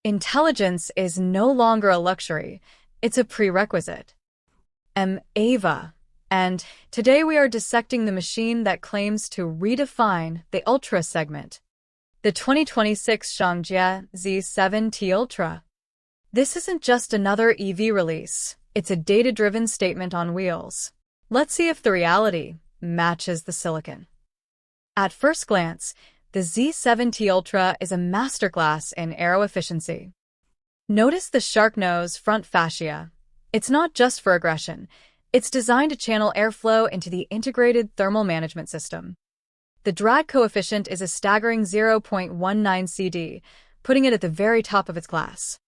Intelligence is no longer a luxury, it's a prerequisite. I'm Ava, and today we are dissecting the machine that claims to redefine the Ultra segment, the 2026 Shangjie Z7T Ultra. This isn't just another EV release, it's a data-driven statement on wheels. Let's see if the reality matches the silicon. At first glance, the Z7T Ultra is a masterclass in aero efficiency. Notice the shark nose front fascia. It's not just for aggression. It's designed to channel airflow into the integrated thermal management system. The drag coefficient is a staggering 0.19 CD, putting it at the very top of its class.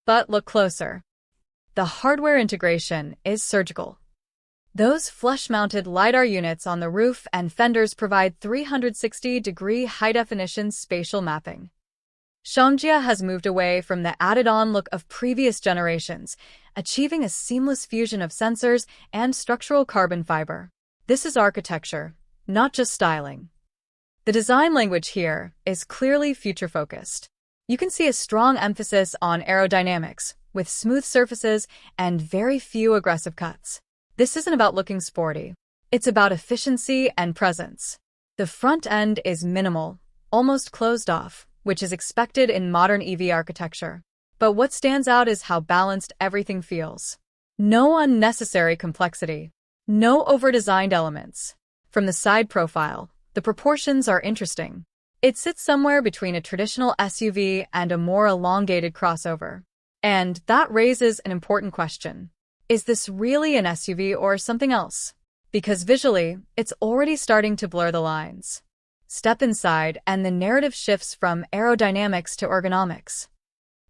But look closer. The hardware integration is surgical. Those flush-mounted LiDAR units on the roof and fenders provide 360-degree high-definition spatial mapping. Shangjie has moved away from the added-on look of previous generations, achieving a seamless fusion of sensors and structural carbon fiber. This is architecture, not just styling. The design language here is clearly future-focused. You can see a strong emphasis on aerodynamics, with smooth surfaces and very few aggressive cuts. This isn't about looking sporty. It's about efficiency and presence. The front end is minimal, almost closed off, which is expected in modern EV architecture. But what stands out is how balanced everything feels. No unnecessary complexity. No over-designed elements. From the side profile, the proportions are interesting. It sits somewhere between a traditional SUV and a more elongated crossover. And that raises an important question. Is this really an SUV or something else? Because visually, it's already starting to blur the lines. Step inside and the narrative shifts from aerodynamics to ergonomics.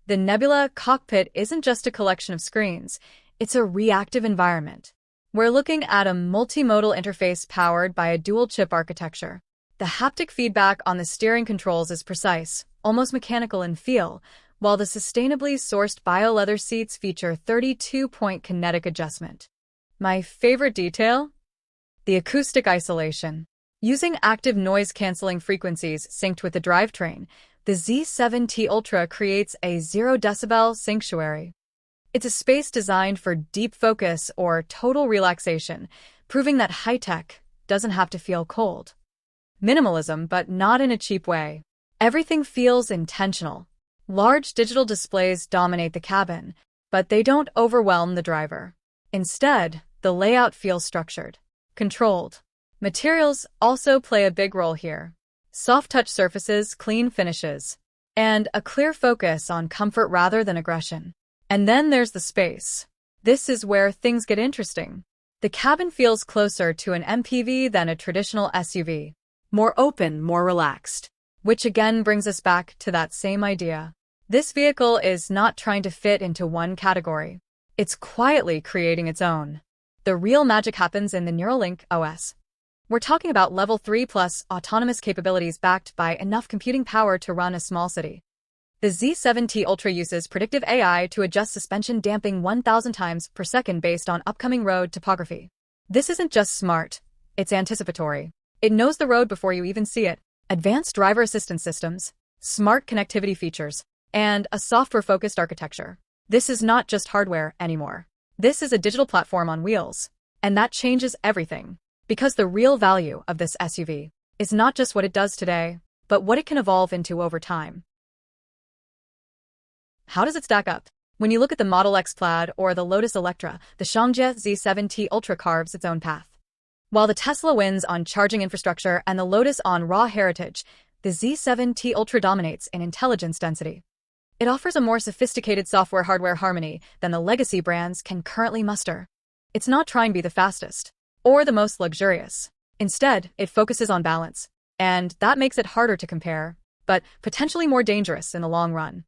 The Nebula cockpit isn't just a collection of screens, it's a reactive environment. We're looking at a multimodal interface powered by a dual-chip architecture. The haptic feedback on the steering controls is precise, almost mechanical in feel, while the sustainably sourced bio-leather seats feature 32-point kinetic adjustment. My favorite detail? The acoustic isolation. Using active noise-canceling frequencies synced with the drivetrain, the Z7T Ultra creates a 0-decibel sanctuary. It's a space designed for deep focus or total relaxation, proving that high-tech doesn't have to feel cold. Minimalism, but not in a cheap way. Everything feels intentional. Large digital displays dominate the cabin, but they don't overwhelm the driver. Instead, the layout feels structured, controlled. Materials also play a big role here. Soft-touch surfaces, clean finishes, and a clear focus on comfort rather than aggression. And then there's the space. This is where things get interesting. The cabin feels closer to an MPV than a traditional SUV. More open, more relaxed. Which again brings us back to that same idea. This vehicle is not trying to fit into one category. It's quietly creating its own. The real magic happens in the Neuralink OS. We're talking about level 3 plus autonomous capabilities backed by enough computing power to run a small city. The Z7T Ultra uses predictive AI to adjust suspension damping 1,000 times per second based on upcoming road topography. This isn't just smart, it's anticipatory. It knows the road before you even see it. Advanced driver assistance systems, smart connectivity features, and a software-focused architecture. This is not just hardware anymore. This is a digital platform on wheels. And that changes everything. Because the real value of this SUV is not just what it does today, but what it can evolve into over time. How does it stack up? When you look at the Model X Plaid or the Lotus Electra, the Shangjie Z7T Ultra carves its own path. While the Tesla wins on charging infrastructure and the Lotus on raw heritage, the Z7T Ultra dominates in intelligence density. It offers a more sophisticated software-hardware harmony than the legacy brands can currently muster. It's not trying to be the fastest or the most luxurious. Instead, it focuses on balance, and that makes it harder to compare, but potentially more dangerous in the long run.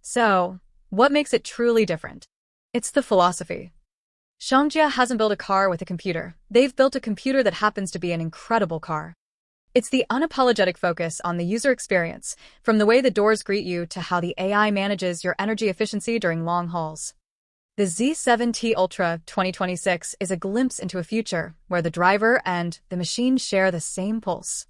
So, what makes it truly different? It's the philosophy. Shangjie hasn't built a car with a computer. They've built a computer that happens to be an incredible car. It's the unapologetic focus on the user experience, from the way the doors greet you to how the AI manages your energy efficiency during long hauls. The Z7T Ultra 2026 is a glimpse into a future where the driver and the machine share the same pulse.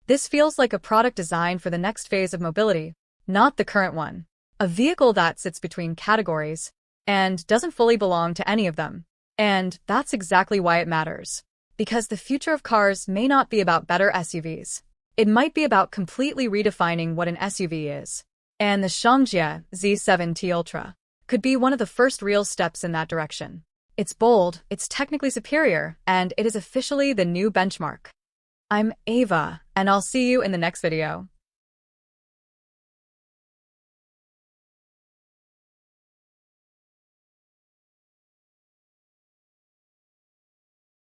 This feels like a product designed for the next phase of mobility, not the current one. A vehicle that sits between categories and doesn't fully belong to any of them. And that's exactly why it matters. Because the future of cars may not be about better SUVs. It might be about completely redefining what an SUV is. And the Shangjie Z7T Ultra could be one of the first real steps in that direction. It's bold, it's technically superior, and it is officially the new benchmark. I'm Ava, and I'll see you in the next video.